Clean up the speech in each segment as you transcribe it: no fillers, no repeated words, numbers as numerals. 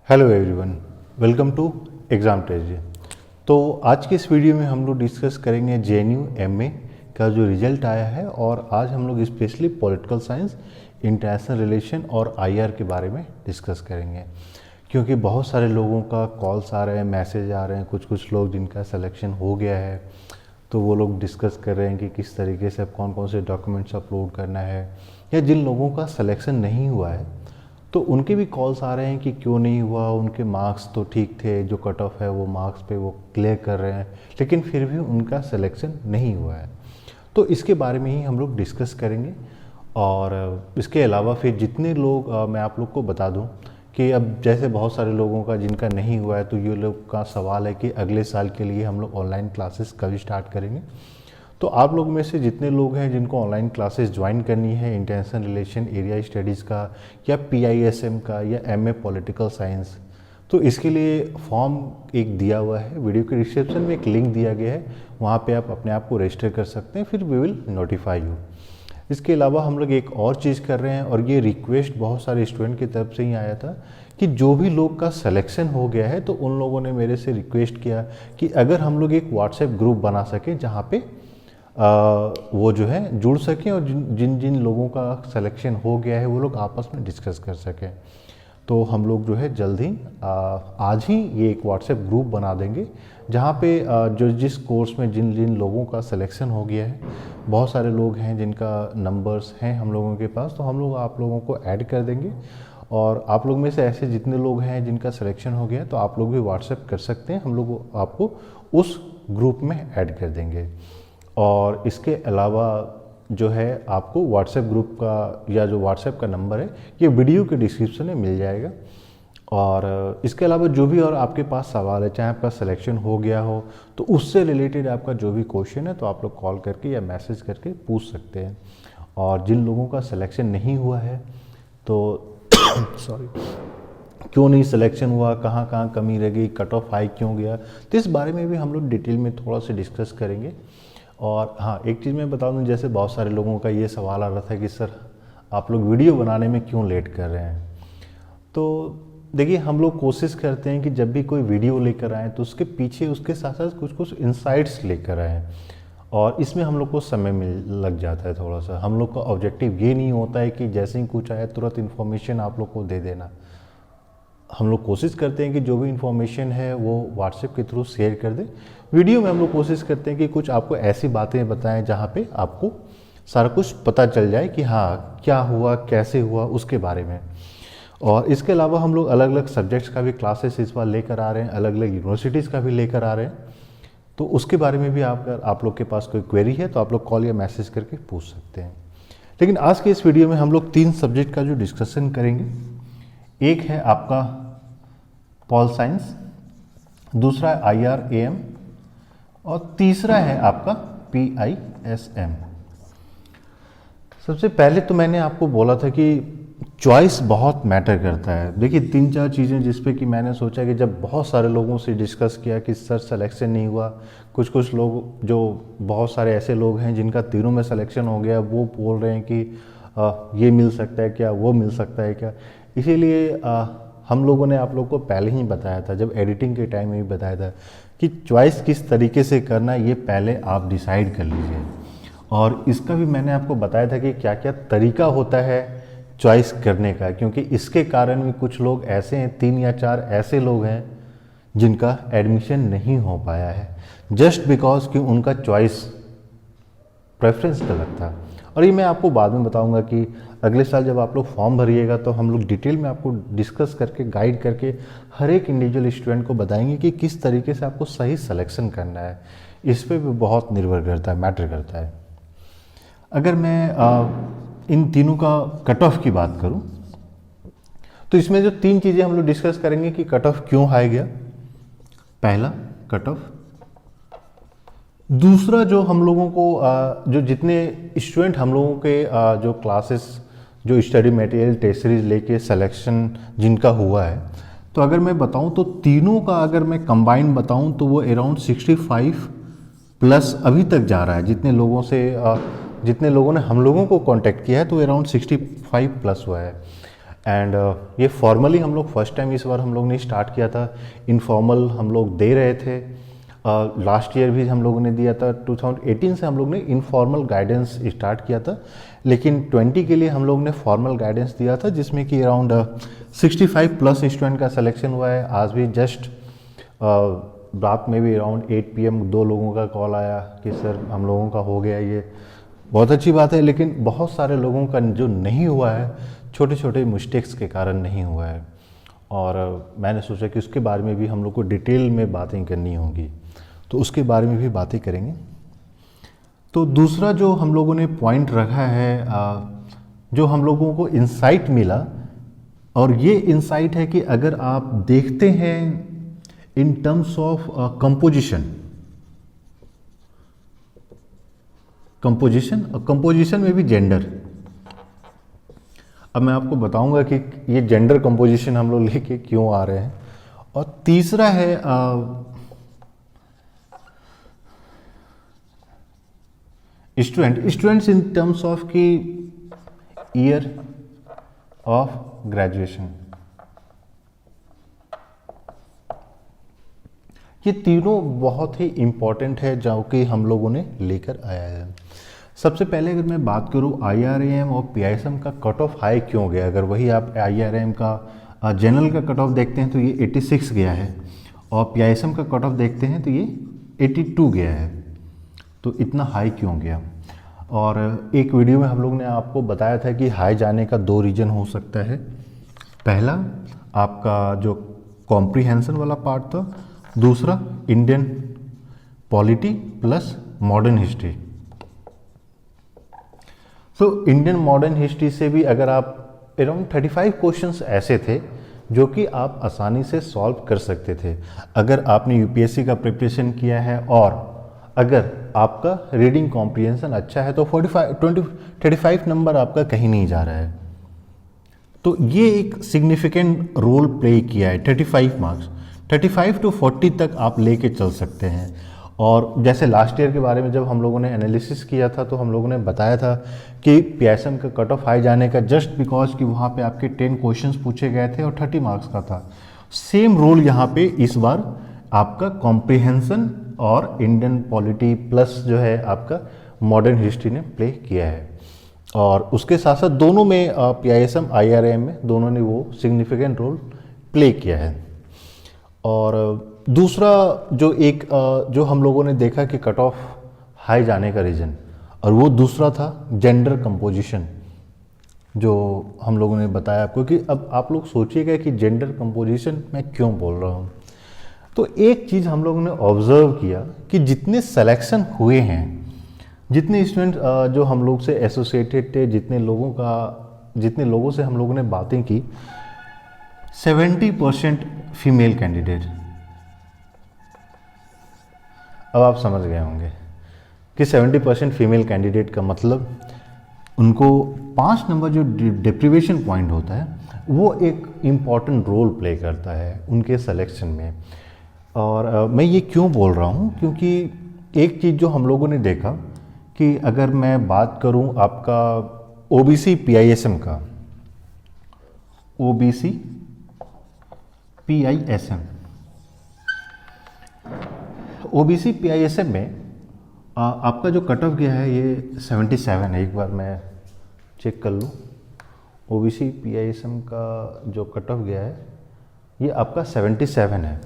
Hello everyone, welcome to Exam Treasury. तो आज के इस वीडियो में हम लोग डिस्कस करेंगे जेएनयू एमए का जो रिजल्ट आया है, और आज हम लोग specially political science, international relation और आईआर के बारे में डिस्कस करेंगे। क्योंकि बहुत सारे लोगों का कॉल्स आ रहे हैं, मैसेज आ रहे हैं, कुछ लोग जिनका सिलेक्शन हो गया है तो वो लोग डिस्कस कर रहे हैं कि किस तरीके से कौन कौन से डॉक्यूमेंट्स अपलोड करना है, या जिन लोगों का सिलेक्शन नहीं हुआ है तो उनके भी कॉल्स आ रहे हैं कि क्यों नहीं हुआ, उनके मार्क्स तो ठीक थे, जो कट ऑफ है वो मार्क्स पे वो क्लियर कर रहे हैं, लेकिन फिर भी उनका सिलेक्शन नहीं हुआ है। तो इसके बारे में ही हम लोग डिस्कस करेंगे। और इसके अलावा फिर जितने लोग मैं आप लोग को बता दूं कि अब जैसे बहुत सारे लोगों का जिनका नहीं हुआ है, तो ये लोग का सवाल है कि अगले साल के लिए हम लोग ऑनलाइन क्लासेस कभी स्टार्ट करेंगे। तो आप लोग में से जितने लोग हैं जिनको ऑनलाइन क्लासेस ज्वाइन करनी है इंटरनेशनल रिलेशन एरिया स्टडीज़ का, या पीआईएसएम का, या एमए पॉलिटिकल साइंस, तो इसके लिए फॉर्म एक दिया हुआ है, वीडियो के डिस्क्रिप्शन में एक लिंक दिया गया है, वहाँ पे आप अपने आप को रजिस्टर कर सकते हैं, फिर वी विल नोटिफाई यू। इसके अलावा हम लोग एक और चीज़ कर रहे हैं, और ये रिक्वेस्ट बहुत सारे स्टूडेंट की तरफ से ही आया था कि जो भी लोग का सिलेक्शन हो गया है तो उन लोगों ने मेरे से रिक्वेस्ट किया कि अगर हम लोग एक व्हाट्सएप ग्रुप बना सकें जहाँ पे वो जो है जुड़ सकें, और जिन जिन लोगों का सिलेक्शन हो गया है वो लोग आपस में डिस्कस कर सकें। तो हम लोग जो है जल्द ही आज ही ये एक व्हाट्सएप ग्रुप बना देंगे जहाँ पे जो जिस कोर्स में जिन जिन लोगों का सिलेक्शन हो गया है, बहुत सारे लोग हैं जिनका नंबर्स हैं हम लोगों के पास, तो हम लोग आप लोगों को ऐड कर देंगे। और आप लोग में से ऐसे जितने लोग हैं जिनका सिलेक्शन हो गया है तो आप लोग भी व्हाट्सएप कर सकते हैं, हम लोग आपको उस ग्रुप में ऐड कर देंगे। और इसके अलावा जो है आपको व्हाट्सएप ग्रुप का या जो व्हाट्सएप का नंबर है ये वीडियो के डिस्क्रिप्शन में मिल जाएगा। और इसके अलावा जो भी और आपके पास सवाल है, चाहे आपका सिलेक्शन हो गया हो तो उससे रिलेटेड आपका जो भी क्वेश्चन है तो आप लोग कॉल करके या मैसेज करके पूछ सकते हैं। और जिन लोगों का सिलेक्शन नहीं हुआ है तो सॉरी, क्यों नहीं सिलेक्शन हुआ, कहाँ कहाँ कमी रह गई, कट ऑफ हाई क्यों गया, तो इस बारे में भी हम लोग डिटेल में थोड़ा सा डिस्कस करेंगे। और हाँ, एक चीज़ मैं बता दूं, जैसे बहुत सारे लोगों का ये सवाल आ रहा था कि सर आप लोग वीडियो बनाने में क्यों लेट कर रहे हैं। तो देखिए, हम लोग कोशिश करते हैं कि जब भी कोई वीडियो लेकर आएँ तो उसके पीछे उसके साथ साथ कुछ इंसाइट्स लेकर आएँ, और इसमें हम लोग को समय मिल लग जाता है थोड़ा सा। हम लोग का ऑब्जेक्टिव ये नहीं होता है कि जैसे ही कुछ आया तुरंत इन्फॉर्मेशन आप लोग को दे देना। हम लोग कोशिश करते हैं कि जो भी इन्फॉर्मेशन है वो व्हाट्सएप के थ्रू शेयर कर दें। वीडियो में हम लोग कोशिश करते हैं कि कुछ आपको ऐसी बातें बताएं जहाँ पे आपको सारा कुछ पता चल जाए कि हाँ क्या हुआ, कैसे हुआ, उसके बारे में। और इसके अलावा हम लोग अलग अलग सब्जेक्ट्स का भी क्लासेस इस बार लेकर आ रहे हैं, अलग अलग यूनिवर्सिटीज़ का भी लेकर आ रहे हैं, तो उसके बारे में भी आप लोग के पास कोई क्वेरी है तो आप लोग कॉल या मैसेज करके पूछ सकते हैं। लेकिन आज के इस वीडियो में हम लोग 3 सब्जेक्ट का जो डिस्कशन करेंगे, एक है आपका पॉल साइंस, दूसरा है IRAM, और तीसरा है आपका PISM। सबसे पहले तो मैंने आपको बोला था कि चॉइस बहुत मैटर करता है। देखिए, 3-4 चीज़ें जिस पे कि मैंने सोचा कि जब बहुत सारे लोगों से डिस्कस किया कि सर सिलेक्शन नहीं हुआ, कुछ लोग जो बहुत सारे ऐसे लोग हैं जिनका तीनों में सिलेक्शन हो गया, वो बोल रहे हैं कि ये मिल सकता है क्या, वो मिल सकता है क्या। इसीलिए हम लोगों ने आप लोग को पहले ही बताया था, जब एडिटिंग के टाइम में भी बताया था कि चॉइस किस तरीके से करना है ये पहले आप डिसाइड कर लीजिए। और इसका भी मैंने आपको बताया था कि क्या क्या तरीका होता है चॉइस करने का, क्योंकि इसके कारण भी कुछ लोग ऐसे हैं, 3 या 4 ऐसे लोग हैं जिनका एडमिशन नहीं हो पाया है जस्ट बिकॉज कि उनका चॉइस प्रेफरेंस गलत था। और ये मैं आपको बाद में बताऊंगा कि अगले साल जब आप लोग फॉर्म भरिएगा तो हम लोग डिटेल में आपको डिस्कस करके, गाइड करके हर एक इंडिविजुअल स्टूडेंट को बताएंगे कि किस तरीके से आपको सही सिलेक्शन करना है। इस पे भी बहुत निर्भर करता है, मैटर करता है। अगर मैं इन तीनों का कट ऑफ की बात करूं तो इसमें जो 3 चीज़ें हम लोग डिस्कस करेंगे कि कट ऑफ क्यों हाई गया, पहला कट ऑफ। दूसरा, जो हम लोगों को जो जितने स्टूडेंट हम लोगों के जो क्लासेस, जो स्टडी मटेरियल टेस्ट सीरीज लेके सिलेक्शन जिनका हुआ है, तो अगर मैं बताऊं तो तीनों का अगर मैं कंबाइन बताऊं तो वो अराउंड 65 प्लस अभी तक जा रहा है। जितने लोगों ने हम लोगों को कांटेक्ट किया है तो अराउंड 65 प्लस हुआ है। एंड ये फॉर्मली हम लोग फर्स्ट टाइम इस बार हम लोग ने स्टार्ट किया था, इनफॉर्मल हम लोग दे रहे थे। लास्ट ईयर भी हम लोगों ने दिया था, 2018 से हम लोग ने इनफॉर्मल गाइडेंस स्टार्ट किया था, लेकिन 20 के लिए हम लोग ने फॉर्मल गाइडेंस दिया था, जिसमें कि अराउंड 65 प्लस स्टूडेंट का सिलेक्शन हुआ है। आज भी जस्ट रात में भी अराउंड 8 PM 2 लोगों का कॉल आया कि सर हम लोगों का हो गया, ये बहुत अच्छी बात है। लेकिन बहुत सारे लोगों का जो नहीं हुआ है, छोटे छोटे मिस्टेक्स के कारण नहीं हुआ है, और मैंने सोचा कि उसके बारे में भी हम लोग को डिटेल में बातें करनी होगी, तो उसके बारे में भी बातें करेंगे। तो दूसरा जो हम लोगों ने पॉइंट रखा है, जो हम लोगों को इंसाइट मिला, और ये इंसाइट है कि अगर आप देखते हैं इन टर्म्स ऑफ कंपोजिशन में भी जेंडर। अब मैं आपको बताऊंगा कि ये जेंडर कंपोजिशन हम लोग लेके क्यों आ रहे हैं। और तीसरा है स्टूडेंट्स इन टर्म्स ऑफ की ईयर ऑफ ग्रेजुएशन। ये तीनों बहुत ही इम्पॉर्टेंट है जो कि हम लोगों ने लेकर आया है। सबसे पहले अगर मैं बात करूं IRAM और PISM का कट ऑफ हाई क्यों गया। अगर वही आप IRAM का जनरल का कट ऑफ देखते हैं तो ये 86 गया है, और PISM का कट ऑफ देखते हैं तो ये 82 गया है। तो इतना हाई क्यों गया। और एक वीडियो में हम लोग ने आपको बताया था कि हाई जाने का 2 रीज़न हो सकता है। पहला आपका जो कॉम्प्रीहेंशन वाला पार्ट था, दूसरा Indian polity plus modern history. तो इंडियन मॉडर्न हिस्ट्री से भी अगर आप अराउंड 35 क्वेश्चंस ऐसे थे जो कि आप आसानी से सॉल्व कर सकते थे अगर आपने UPSC का प्रिपरेशन किया है, और अगर आपका रीडिंग कॉम्प्रिहेंशन अच्छा है तो 35 नंबर आपका कहीं नहीं जा रहा है। तो ये एक सिग्निफिकेंट रोल प्ले किया है। 35 मार्क्स 35 to 40 तक आप लेके चल सकते हैं। और जैसे लास्ट ईयर के बारे में जब हम लोगों ने एनालिसिस किया था तो हम लोगों ने बताया था कि PISM का कट ऑफ हाई जाने का जस्ट बिकॉज कि वहाँ पे आपके 10 क्वेश्चंस पूछे गए थे और 30 मार्क्स का था। सेम रोल यहाँ पे इस बार आपका कॉम्प्रिहेंशन और इंडियन पॉलिटी प्लस जो है आपका मॉडर्न हिस्ट्री ने प्ले किया है। और उसके साथ साथ दोनों में PISM IRAM में दोनों ने वो सिग्निफिकेंट रोल प्ले किया है। और दूसरा जो हम लोगों ने देखा कि कट ऑफ हाई जाने का रीज़न, और वो दूसरा था जेंडर कंपोजिशन, जो हम लोगों ने बताया आपको। कि अब आप लोग सोचिएगा कि जेंडर कंपोजिशन मैं क्यों बोल रहा हूँ। तो एक चीज़ हम लोगों ने ऑब्जर्व किया कि जितने सिलेक्शन हुए हैं, जितने स्टूडेंट जो हम लोग से एसोसिएटेड थे, जितने लोगों से हम लोगों ने बातें की, 70% फीमेल कैंडिडेट। अब आप समझ गए होंगे कि 70% फीमेल कैंडिडेट का मतलब उनको 5 नंबर जो डिप्रीवेशन पॉइंट होता है वो एक इम्पॉर्टेंट रोल प्ले करता है उनके सिलेक्शन में। और मैं ये क्यों बोल रहा हूँ, क्योंकि एक चीज़ जो हम लोगों ने देखा कि अगर मैं बात करूँ आपका OBC PISM का, OBC PISM, OBC PISM में आपका जो कट ऑफ गया है ये 77 है। एक बार मैं चेक कर लूँ, OBC PISM का जो कट ऑफ गया है ये आपका 77 है।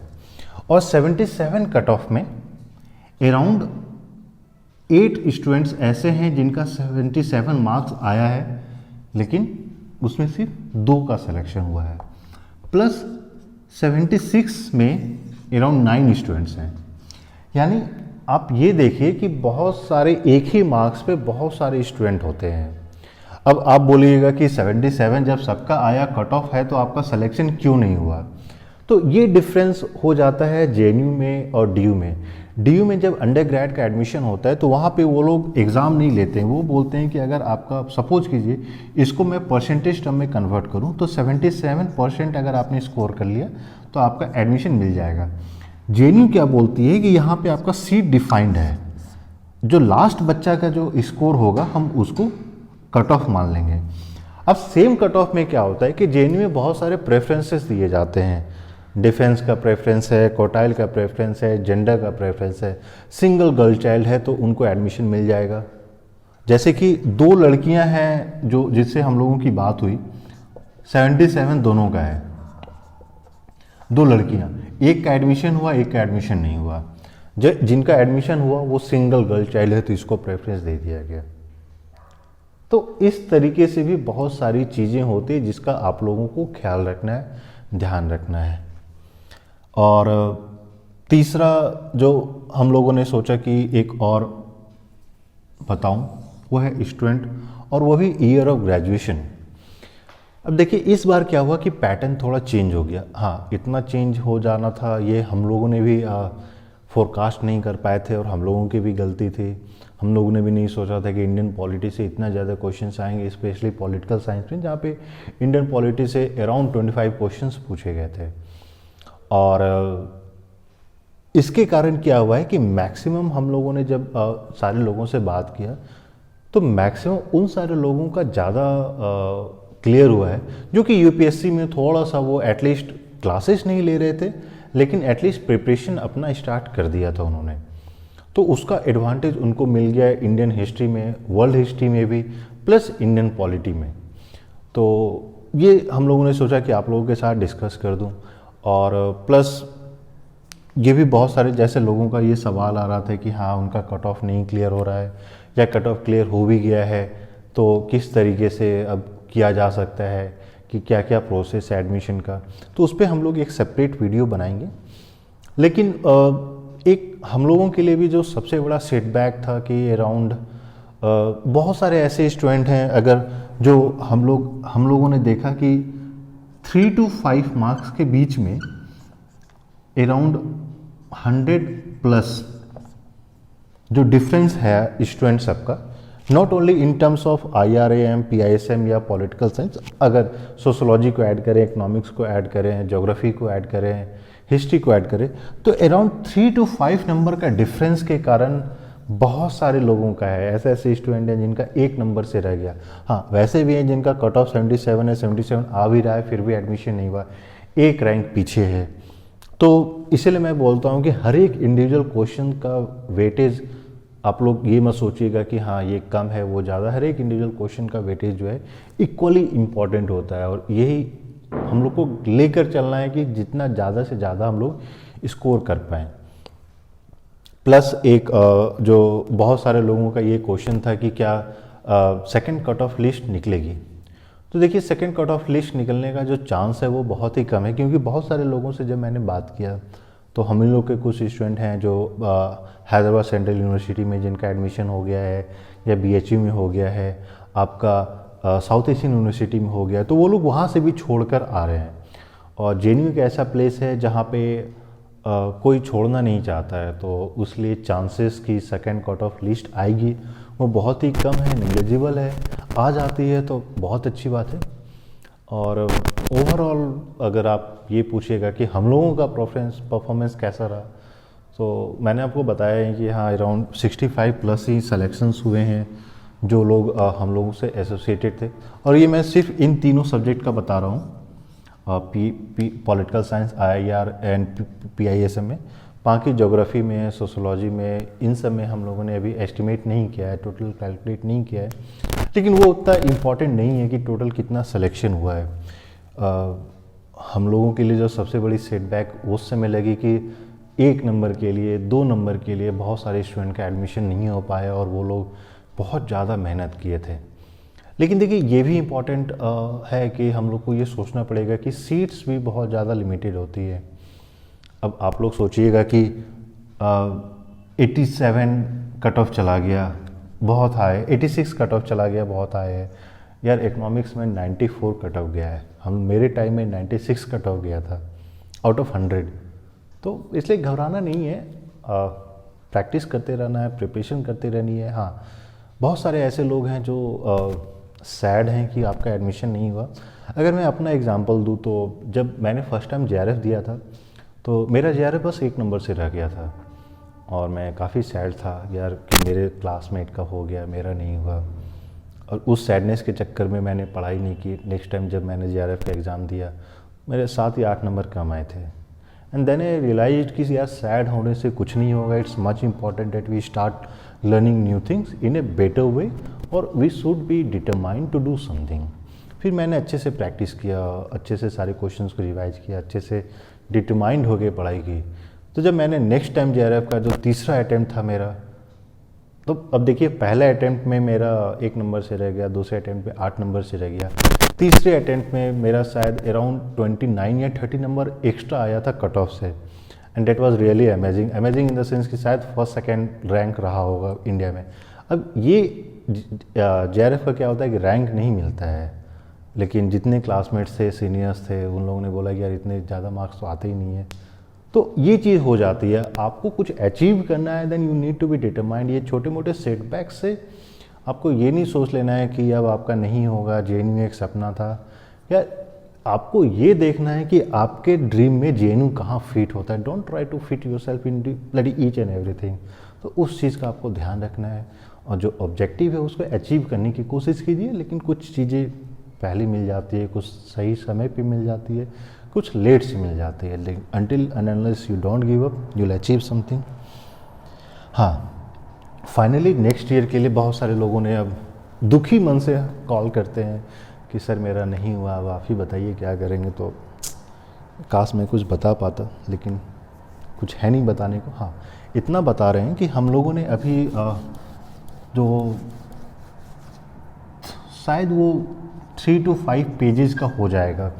और 77 कट ऑफ में अराउंड 8 स्टूडेंट्स ऐसे हैं जिनका 77 मार्क्स आया है, लेकिन उसमें सिर्फ 2 का सिलेक्शन हुआ है। प्लस 76 में अराउंड 9 स्टूडेंट्स हैं। यानी आप ये देखिए कि बहुत सारे एक ही मार्क्स पे बहुत सारे स्टूडेंट होते हैं। अब आप बोलिएगा कि 77 जब सबका आया कट ऑफ है तो आपका सिलेक्शन क्यों नहीं हुआ। तो ये डिफरेंस हो जाता है JNU में और DU में। DU में जब अंडर ग्रेड का एडमिशन होता है तो वहाँ पे वो लोग एग्ज़ाम नहीं लेते हैं। वो बोलते हैं कि अगर आपका सपोज कीजिए इसको मैं परसेंटेज टर्म में कन्वर्ट करूँ तो 77% अगर आपने स्कोर कर लिया तो आपका एडमिशन मिल जाएगा। JNU क्या बोलती है कि यहाँ पे आपका सीट डिफाइंड है, जो लास्ट बच्चा का जो स्कोर होगा हम उसको कट ऑफ मान लेंगे। अब सेम कट ऑफ में क्या होता है कि जेएनयू में बहुत सारे प्रेफरेंसेस दिए जाते हैं। डिफेंस का प्रेफरेंस है, कोटाइल का प्रेफरेंस है, जेंडर का प्रेफरेंस है, सिंगल गर्ल चाइल्ड है तो उनको एडमिशन मिल जाएगा। जैसे कि 2 लड़कियां हैं जो जिससे हम लोगों की बात हुई, 77 दोनों का है, 2 लड़कियां, एक का एडमिशन हुआ, एक का एडमिशन नहीं हुआ। जिनका एडमिशन हुआ वो सिंगल गर्ल चाइल्ड है तो इसको प्रेफरेंस दे दिया गया। तो इस तरीके से भी बहुत सारी चीज़ें होती है जिसका आप लोगों को ख्याल रखना है, ध्यान रखना है। और तीसरा जो हम लोगों ने सोचा कि एक और बताऊं वो है स्टूडेंट, और वो भी ईयर ऑफ ग्रेजुएशन। अब देखिए इस बार क्या हुआ कि पैटर्न थोड़ा चेंज हो गया। हाँ, इतना चेंज हो जाना था ये हम लोगों ने भी फोरकास्ट नहीं कर पाए थे और हम लोगों की भी गलती थी। हम लोगों ने भी नहीं सोचा था कि इंडियन पॉलिटी से इतना ज़्यादा क्वेश्चंस आएंगे, स्पेशली पॉलिटिकल साइंस में, जहाँ पे इंडियन पॉलिटी से अराउंड 25 क्वेश्चंस पूछे गए थे। और इसके कारण क्या हुआ है कि मैक्सिमम हम लोगों ने जब सारे लोगों से बात किया तो मैक्सिमम उन सारे लोगों का ज़्यादा क्लियर हुआ है जो कि यूपीएससी में थोड़ा सा वो एटलीस्ट क्लासेस नहीं ले रहे थे, लेकिन एटलीस्ट प्रिपरेशन अपना स्टार्ट कर दिया था उन्होंने। तो उसका एडवांटेज उनको मिल गया है इंडियन हिस्ट्री में, वर्ल्ड हिस्ट्री में भी, प्लस इंडियन पॉलिटी में। तो ये हम लोगों ने सोचा कि आप लोगों के साथ डिस्कस कर दूं। और प्लस ये भी बहुत सारे जैसे लोगों का ये सवाल आ रहा था कि हाँ उनका कट ऑफ नहीं क्लियर हो रहा है या कट ऑफ क्लियर हो भी गया है तो किस तरीके से अब किया जा सकता है, कि क्या क्या प्रोसेस है एडमिशन का। तो उस पर हम लोग एक सेपरेट वीडियो बनाएंगे। लेकिन एक हम लोगों के लिए भी जो सबसे बड़ा सेटबैक था कि अराउंड बहुत सारे ऐसे स्टूडेंट हैं अगर जो हम लोगों ने देखा कि 3 to 5 मार्क्स के बीच में अराउंड 100+ जो डिफरेंस है स्टूडेंट सबका, not only in terms of IRAM, PISM या पॉलिटिकल साइंस, अगर सोशोलॉजी को ऐड करें, इकोनॉमिक्स को ऐड करें, ज्योग्राफी को ऐड करें, हिस्ट्री को ऐड करें, तो अराउंड 3 to 5 नंबर का डिफरेंस के कारण बहुत सारे लोगों का है, ऐसे ऐसे स्टूडेंट हैं जिनका 1 नंबर से रह गया। हाँ, वैसे भी हैं जिनका कट ऑफ 77 है, 77 आ भी रहा है, फिर भी एडमिशन नहीं हुआ, 1 रैंक पीछे है। तो इसीलिए मैं बोलता हूँ कि हर एक इंडिविजुअल क्वेश्चन का वेटेज, आप लोग ये मत सोचिएगा कि हाँ ये कम है वो ज़्यादा, हर एक इंडिविजुअल क्वेश्चन का वेटेज जो है इक्वली इम्पॉर्टेंट होता है। और यही हम लोग को लेकर चलना है कि जितना ज़्यादा से ज़्यादा हम लोग स्कोर कर पाएँ। प्लस एक जो बहुत सारे लोगों का ये क्वेश्चन था कि क्या सेकंड कट ऑफ लिस्ट निकलेगी। तो देखिए सेकंड कट ऑफ लिस्ट निकलने का जो चांस है वो बहुत ही कम है, क्योंकि बहुत सारे लोगों से जब मैंने बात किया तो हम लोग के कुछ स्टूडेंट हैं जो हैदराबाद सेंट्रल यूनिवर्सिटी में जिनका एडमिशन हो गया है या BHU में हो गया है, आपका साउथ एशियन यूनिवर्सिटी में हो गया, तो वो लोग वहाँ से भी छोड़कर आ रहे हैं। और JNU एक ऐसा प्लेस है जहाँ पे कोई छोड़ना नहीं चाहता है, तो उसलिए चांसेस की सेकंड कट ऑफ लिस्ट आएगी वो बहुत ही कम है, नेग्लिजिबल है। आ जाती है तो बहुत अच्छी बात है। और ओवरऑल अगर आप ये पूछिएगा कि हम लोगों का परफॉर्मेंस कैसा रहा, तो मैंने आपको बताया है कि हाँ अराउंड 65+ ही सिलेक्शंस हुए हैं जो लोग हम लोगों से एसोसिएटेड थे। और ये मैं सिर्फ इन तीनों सब्जेक्ट का बता रहा हूँ, political science, IIR and PISM में। बाकी ज्योग्राफी में, सोशोलॉजी में, इन सब में हम लोगों ने अभी एस्टिमेट नहीं किया है, टोटल कैलकुलेट नहीं किया है, लेकिन वो उतना इम्पॉर्टेंट नहीं है कि टोटल कितना सिलेक्शन हुआ है। हम लोगों के लिए जो सबसे बड़ी सेटबैक उस समय लगी कि 1 नंबर के लिए, 2 नंबर के लिए बहुत सारे स्टूडेंट का एडमिशन नहीं हो पाया और वो लोग बहुत ज़्यादा मेहनत किए थे। लेकिन देखिए ये भी इम्पॉर्टेंट है कि हम लोग को ये सोचना पड़ेगा कि सीट्स भी बहुत ज़्यादा लिमिटेड होती है। अब आप लोग सोचिएगा कि 87 कट ऑफ चला गया, बहुत हाई, 86 कट ऑफ चला गया, बहुत हाई है यार। इकोनॉमिक्स में 94 कट ऑफ गया है, मेरे टाइम में 96 कट ऑफ गया था आउट ऑफ 100। तो इसलिए घबराना नहीं है, प्रैक्टिस करते रहना है, प्रिपरेशन करते रहनी है। हाँ, बहुत सारे ऐसे लोग हैं जो सैड हैं कि आपका एडमिशन नहीं हुआ। अगर मैं अपना एग्जांपल दूं तो जब मैंने फर्स्ट टाइम JRF दिया था तो मेरा JRF बस 1 नंबर से रह गया था और मैं काफ़ी सैड था यार कि मेरे क्लासमेट का हो गया, मेरा नहीं हुआ। और उस सैडनेस के चक्कर में मैंने पढ़ाई नहीं की। नेक्स्ट टाइम जब मैंने JRF का एग्ज़ाम दिया मेरे 7 या 8 नंबर कम आए थे। एंड देन आई रियलाइज कि यार सैड होने से कुछ नहीं होगा, it's much important that we start learning new things in a better way और we should be determined to do something. फिर मैंने अच्छे से प्रैक्टिस किया, अच्छे से सारे क्वेश्चंस को रिवाइज किया, अच्छे से डिटरमाइंड हो के पढ़ाई की। तो जब मैंने नेक्स्ट टाइम JRF का जो तीसरा अटैम्प्ट था मेरा, तो अब देखिए पहले अटैम्प्ट में मेरा 1 नंबर से रह गया, दूसरे अटैम्प्ट में 8 नंबर से रह गया, तीसरे अटैम्प्ट में मेरा शायद अराउंड 29 या 30 नंबर एक्स्ट्रा आया था कट ऑफ से। And that was really amazing, amazing in the sense कि शायद फर्स्ट सेकंड रैंक रहा होगा इंडिया में। अब ये JRF का क्या होता है कि रैंक नहीं मिलता है, लेकिन जितने क्लासमेट्स थे, सीनियर्स थे, उन लोगों ने बोला कि यार इतने ज़्यादा मार्क्स तो आते ही नहीं है। तो ये चीज़ हो जाती है, आपको कुछ अचीव करना है then you need to be determined. ये छोटे मोटे सेटबैक से आपको ये नहीं सोच लेना है कि अब आपका नहीं होगा, JNU एक सपना था, या आपको ये देखना है कि आपके ड्रीम में JNU कहाँ फिट होता है। Don't try to fit yourself in bloody each and everything. तो उस चीज़ का आपको ध्यान रखना है और जो ऑब्जेक्टिव है उसको अचीव करने की कोशिश कीजिए। लेकिन कुछ चीज़ें पहले मिल जाती है, कुछ सही समय पे मिल जाती है, कुछ लेट से मिल जाती है, लेकिन until and unless you don't give up you'll achieve something। हाँ, फाइनली नेक्स्ट ईयर के लिए बहुत सारे लोगों ने अब दुखी मन से कॉल करते हैं कि सर मेरा नहीं हुआ, अब आप ही बताइए क्या करेंगे। तो काश मैं कुछ बता पाता, लेकिन कुछ है नहीं बताने को। हाँ, इतना बता रहे हैं कि हम लोगों ने अभी जो शायद वो 3 to 5 पेजेस का हो जाएगा,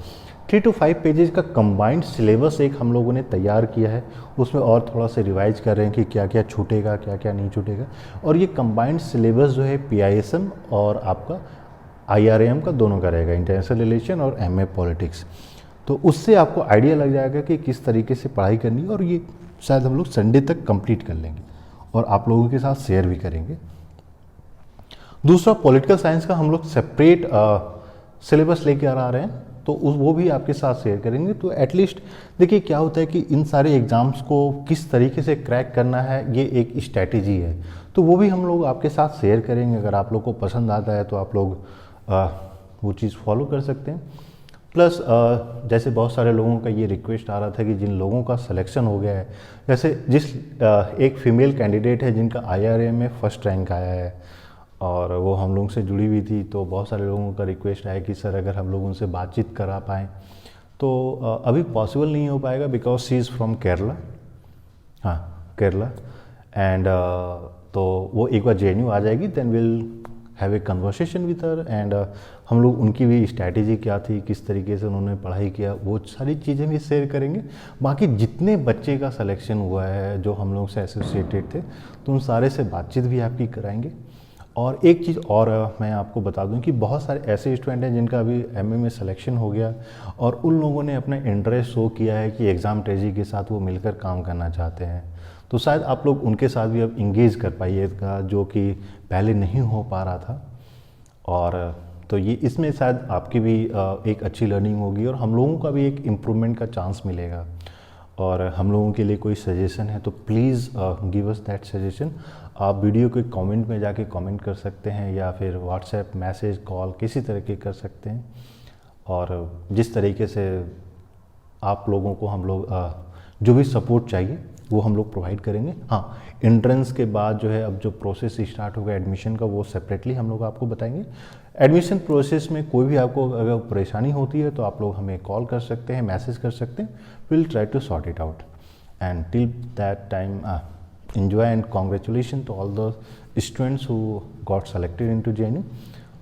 3 to 5 पेजेस का कंबाइंड सिलेबस एक हम लोगों ने तैयार किया है। उसमें और थोड़ा सा रिवाइज कर रहे हैं कि क्या क्या छूटेगा, क्या क्या नहीं छूटेगा। और ये कंबाइंड सिलेबस जो है PISM और आपका IRAM का दोनों का रहेगा, इंटरनेशनल रिलेशन और MA पॉलिटिक्स। तो उससे आपको आइडिया लग जाएगा कि किस तरीके से पढ़ाई करनी है, और ये शायद हम लोग संडे तक कंप्लीट कर लेंगे और आप लोगों के साथ शेयर भी करेंगे। दूसरा, पॉलिटिकल साइंस का हम लोग सेपरेट सिलेबस लेके आ रहे हैं, तो वो भी आपके साथ शेयर करेंगे। तो एटलीस्ट देखिए क्या होता है कि इन सारे एग्ज़ाम्स को किस तरीके से क्रैक करना है, ये एक स्ट्रैटेजी है, तो वो भी हम लोग आपके साथ शेयर करेंगे। अगर आप लोग को पसंद आता है तो आप लोग वो चीज़ फॉलो कर सकते हैं। प्लस जैसे बहुत सारे लोगों का ये रिक्वेस्ट आ रहा था कि जिन लोगों का सिलेक्शन हो गया है, जैसे एक फीमेल कैंडिडेट है जिनका IRA में फर्स्ट रैंक आया है और वो हम लोगों से जुड़ी हुई थी, तो बहुत सारे लोगों का रिक्वेस्ट आया कि सर अगर हम लोग उनसे बातचीत करा पाएँ। तो अभी पॉसिबल नहीं हो पाएगा because she is from Kerala. हाँ, केरला। एंड तो वो एक बार JNU आ जाएगी, then will have a conversation with her and हम लोग उनकी भी स्ट्रैटेजी क्या थी, किस तरीके से उन्होंने पढ़ाई किया, वो सारी चीज़ें भी शेयर करेंगे। बाकी जितने बच्चे का सिलेक्शन हुआ है जो हम लोग से एसोसिएटेड थे, तो उन सारे से बातचीत भी आपकी कराएंगे। और एक चीज़ और मैं आपको बता दूं कि बहुत सारे ऐसे स्टूडेंट हैं जिनका अभी MA में सिलेक्शन हो गया और उन लोगों ने अपना इंटरेस्ट शो किया है कि एग्ज़ाम ट्रेजी के साथ वो मिलकर काम करना चाहते हैं। तो शायद आप लोग उनके साथ भी अब इंगेज कर पाइएगा, जो कि पहले नहीं हो पा रहा था। और तो ये इसमें शायद आपकी भी एक अच्छी लर्निंग होगी और हम लोगों का भी एक इम्प्रूवमेंट का चांस मिलेगा। और हम लोगों के लिए कोई सजेशन है तो please give us that suggestion. आप वीडियो के कमेंट में जाके कमेंट कर सकते हैं या फिर व्हाट्सएप मैसेज कॉल किसी तरह के कर सकते हैं। और जिस तरीके से आप लोगों को हम लोग जो भी सपोर्ट चाहिए वो हम लोग प्रोवाइड करेंगे। हाँ, एंट्रेंस के बाद जो है अब जो प्रोसेस स्टार्ट होगा एडमिशन का, वो सेपरेटली हम लोग आपको बताएंगे। एडमिशन प्रोसेस में कोई भी आपको अगर परेशानी होती है तो आप लोग हमें कॉल कर सकते हैं, मैसेज कर सकते हैं, will try to sort it out. And till that time enjoy and congratulations to all the students who got selected into JNU।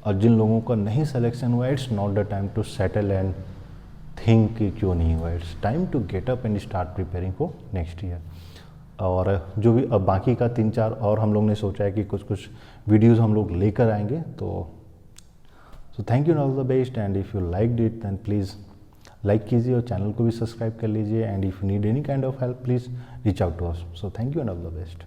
और जिन लोगों का नहीं सिलेक्शन हुआ, it's not the time to settle and think कि क्यों नहीं हुआ, it's time to get up and start preparing for next year. और जो भी अब बाकी का 3-4 और हम लोग ने सोचा है कि कुछ वीडियोज़ हम लोग लेकर आएंगे। तो thank you and all the best. And if you liked it then please like कीजिए और चैनल को भी सब्सक्राइब कर लीजिए। And if you need any kind of help please reach out to us. So thank you and all the best.